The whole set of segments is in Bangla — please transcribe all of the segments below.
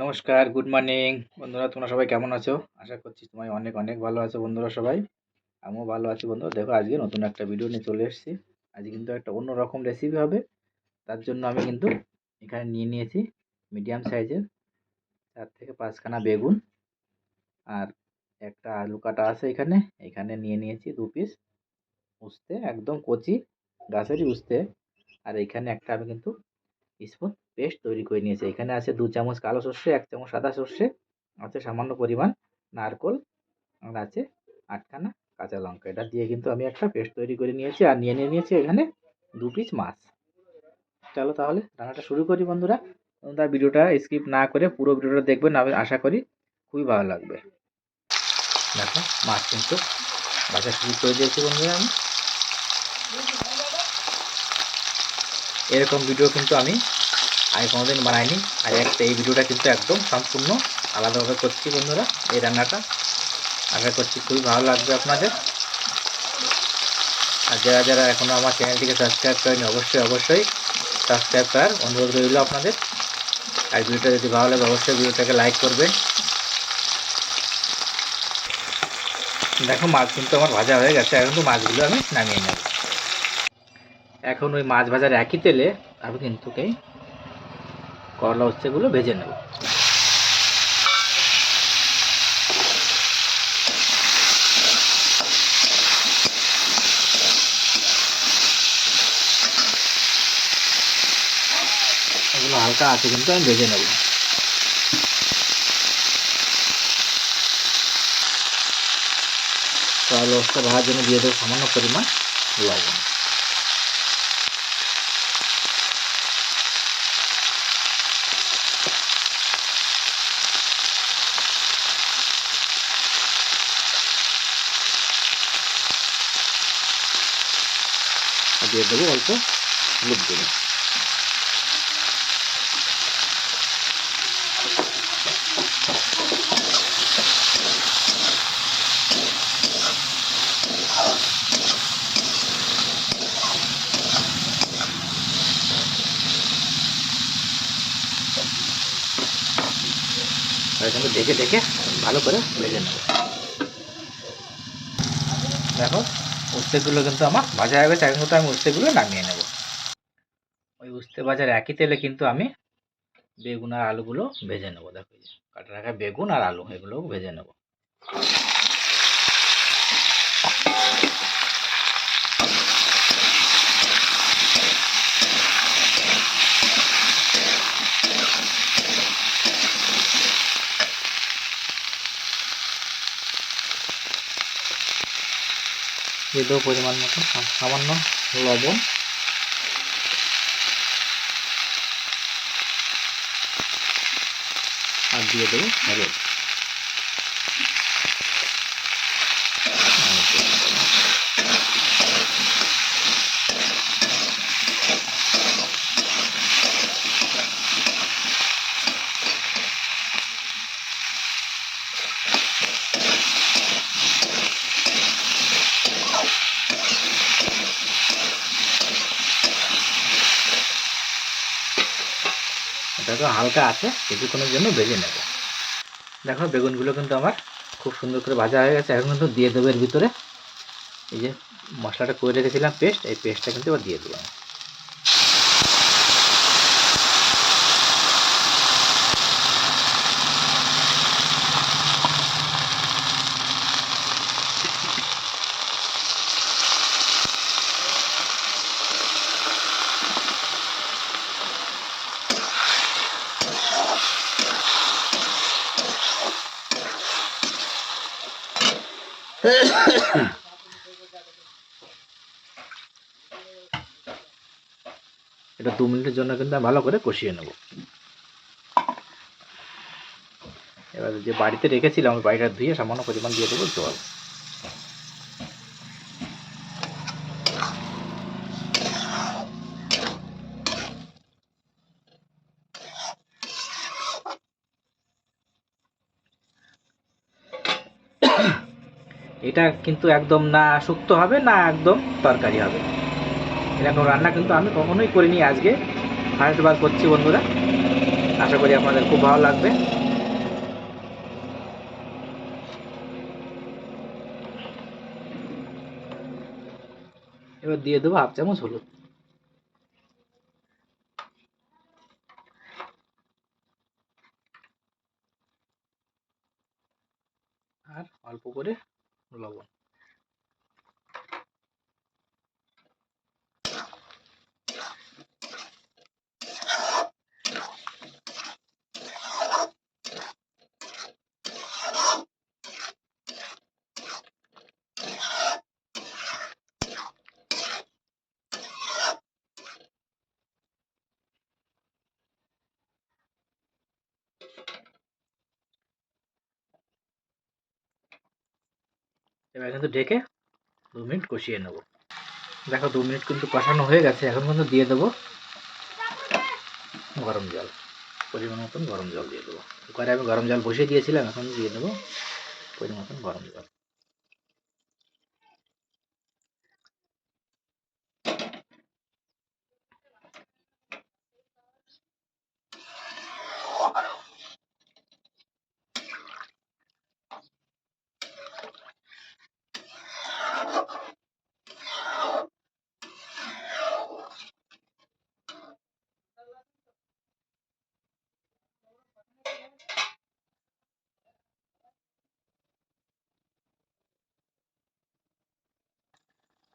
নমস্কার, গুড মর্নিং বন্ধুরা। তোমরা সবাই কেমন আছো? আশা করছি তোমায় অনেক অনেক ভালো আছো বন্ধুরা সবাই। আমিও ভালো আছি বন্ধুরা। দেখো, আজকে নতুন একটা ভিডিও নিয়ে চলে এসেছি। আজকে কিন্তু একটা অন্যরকম রেসিপি হবে। তার জন্য আমি কিন্তু এখানে নিয়ে নিয়েছি মিডিয়াম সাইজের 4 থেকে 5খানা বেগুন, আর একটা আলু কাটা আছে এখানে। এখানে নিয়ে নিয়েছি 2 পিস উস্তে, একদম কচি গাছেরই উস্তে। আর এখানে একটা আমি কিন্তু স্পুন পেস্ট তৈরি করে নিয়েছি। এখানে আছে 2 চামচ কালো সর্ষে, 1 চামচ সাদা সর্ষে, আছে সামান্য পরিমাণ নারকোল, আর আছে 8খানা কাঁচা লঙ্কা। এটা দিয়ে কিন্তু আমি একটা পেস্ট তৈরি করে নিয়েছি, আর নিয়েছি এখানে 2 পিস মাছ। চলো তাহলে রান্নাটা শুরু করি বন্ধুরা। তোমরা ভিডিওটা স্কিপ না করে পুরো ভিডিওটা দেখবেন, আমি আশা করি খুবই ভালো লাগবে। দেখো, মাছ কিন্তু ভাজা শুরু করে দিয়েছি বন্ধুরা। আমি এরকম ভিডিও কিন্তু আমি কোনোদিন বানাইনি। আর এই ভিডিওটা কিন্তু একদম সম্পূর্ণ আলাদাভাবে করছি বন্ধুরা। এই রান্নাটা আশা করছি খুবই ভালো লাগবে আপনাদের। আর যারা যারা এখনও আমার চ্যানেলটিকে সাবস্ক্রাইব করেনি, অবশ্যই সাবস্ক্রাইব করার অনুরোধ রইল আপনাদের। আর ভিডিওটা যদি ভালো লাগে অবশ্যই ভিডিওটাকে লাইক করবেন। দেখো, মাছ কিন্তু আমার ভাজা হয়ে গেছে। এখন তো মাছগুলো আমি নামিয়ে নেব। এখন ওই মাছ ভাজার একই তেলে আমি কিন্তু এই করলা উচ্ছেগুলো ভেজে নেব। এগুলো হালকা আছে কিন্তু আমি ভেজে নেব। করলা উচ্ছে ভাজার জন্য দিয়ে দেবো সামান্য পরিমাণ লবণ। আর দিয়ে দেবো অল্প হলুদ গুঁড়ো। এখানে দেখে দেখে ভালো করে ভেজে নেব। দেখো, উস্তেগুলো কিন্তু আমার ভাজা হয়ে গেছে। এখন কিন্তু আমি উস্তেগুলো নামিয়ে নেব। ওই উস্তে ভাজার একই তেলে কিন্তু আমি বেগুন আর আলুগুলো ভেজে নেব। দেখো, কাটা রাখা বেগুন আর আলু এগুলো ভেজে নেব। দিয়ে দেবো পরিমাণ মতো সামান্য লবণ, আর দিয়ে দেবো হলুদ। এটাকে হালকা আছে কিছুক্ষণের জন্য ভেজে নেব। দেখো, বেগুনগুলো কিন্তু আমার খুব সুন্দর করে ভাজা হয়ে গেছে। এখন কিন্তু দিয়ে দেবো এর ভিতরে এই যে মশলাটা করে রেখেছিলাম পেস্ট, এই পেস্টটা কিন্তু এবার দিয়ে দেবো। এটা 2 মিনিটের জন্য কিন্তু আমি ভালো করে কষিয়ে নেব। এবার যে বাড়িতে রেখেছিলাম ওই বাড়িটা ধুয়ে সামান্য পরিমাণ দিয়ে দেবো জল। এটা কিন্তু একদম না শুক্তো হবে না একদম তরকারি হবে। এরকম রান্না কিন্তু আমি কখনোই করিনি, আজকে ফার্স্ট বার করছি বন্ধুরা। আশা করি আপনাদের খুব ভালো লাগবে। এবার দিয়ে দেবো 1/2 চামচ হলুদ। আর অল্প করে লবণ। এবার কিন্তু ঢেকে 2 মিনিট কষিয়ে নেব। দেখো 2 মিনিট কিন্তু কষানো হয়ে গেছে। এখন কিন্তু দিয়ে দেবো গরম জল, পরিমাণ মতন গরম জল দিয়ে দেবো। কুকারে আমি গরম জল বসিয়ে দিয়েছিলাম, এখন দিয়ে দেবো পরিমাণ মতন গরম জল।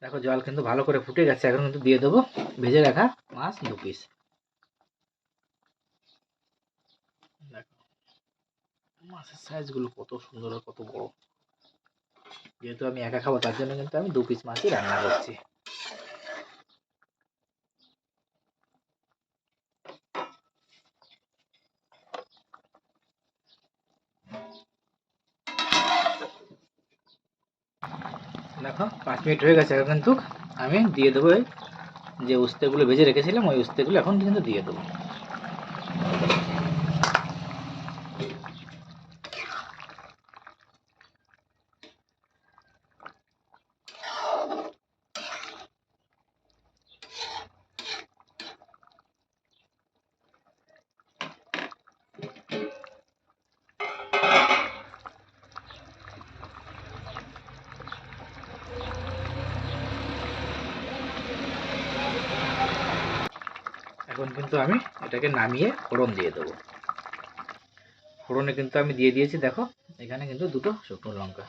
দেখো জল কিন্তু ভালো করে ফুটে গেছে। এখন কিন্তু দিয়ে দেবো ভেজে রাখা মাছ 2 পিস। দেখো মাছের সাইজগুলো কত সুন্দর আর কত বড়। যেহেতু আমি একা খাবো তার জন্য কিন্তু আমি 2 পিস মাছই রান্না করছি। দেখো 5 মিনিট হয়ে গেছে। এখন কিন্তু আমি দিয়ে দেবো যে উস্তেগুলো ভেজে রেখেছিলাম, ওই উস্তেগুলো এখন কিন্তু দিয়ে দেবো। এখন কিন্তু আমি এটাকে নামিয়ে ফোড়ন দিয়ে দেবো। ফোড়নে কিন্তু আমি দিয়ে দিয়েছি, দেখো এখানে কিন্তু 2টো শুকনো লঙ্কা,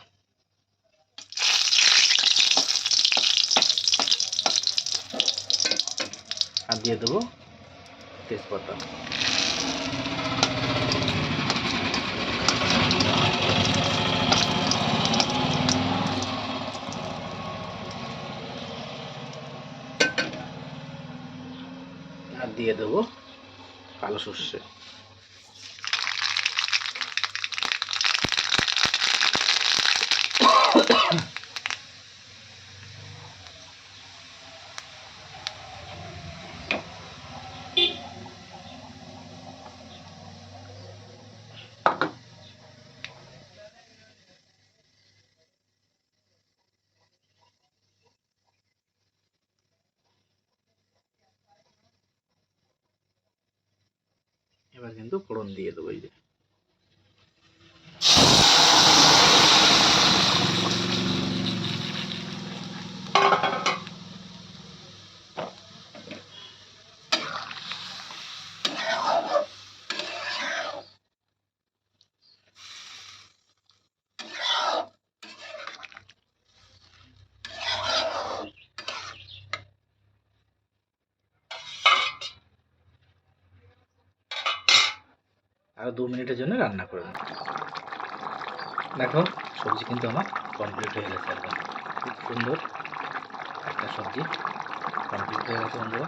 আর দিয়ে দেবো তেজপাতা। আর দিয়ে দেবো কালো সর্ষে। এবার কিন্তু ফোড়ন দিয়ে দেবো। এই যে আরো 2 মিনিটের জন্য রান্না করে নেব। দেখো সবজি কিন্তু আমার কমপ্লিট হয়ে গেছে। একদম খুব সুন্দর একটা সবজি কমপ্লিট হয়ে গেছে বন্ধুরা।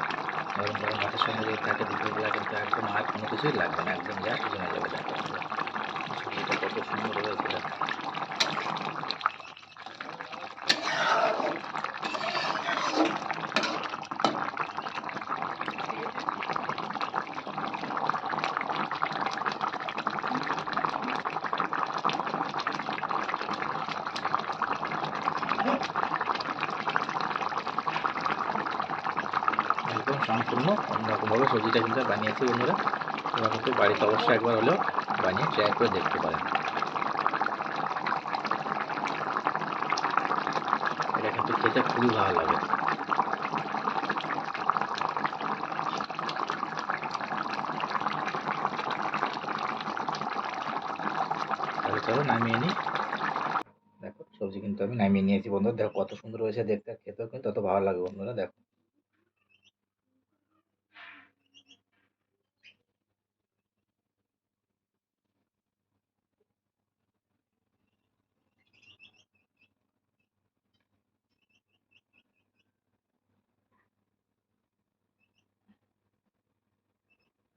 গরম গরম ভাতের সঙ্গে যদি থাকে দুপুরবেলা কিন্তু একদম আর কোনো কিছুই লাগবে না, একদম জাস্ট জমে যাবে। দেখো বন্ধুরা সবজিটা কত সুন্দর হয়েছিল। একদম সম্পূর্ণ অন্যরকমভাবে সবজিটা কিন্তু বানিয়েছি বন্ধুরা। তোমরা কিন্তু বাড়িতে অবশ্যই একবার হলেও বানিয়ে ট্রাই করে দেখতে পারেন। এটা কিন্তু খেতে খুবই ভালো লাগে। তাহলে চলো নামিয়ে নিই। দেখো সবজি কিন্তু আমি নামিয়ে নিয়েছি বন্ধুরা, দেখো কত সুন্দর হয়েছে দেখতে, আর খেতেও কিন্তু তত ভালো লাগে বন্ধুরা। দেখো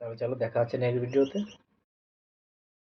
তাহলে চলো দেখা হচ্ছে নেক্সট ভিডিওতে।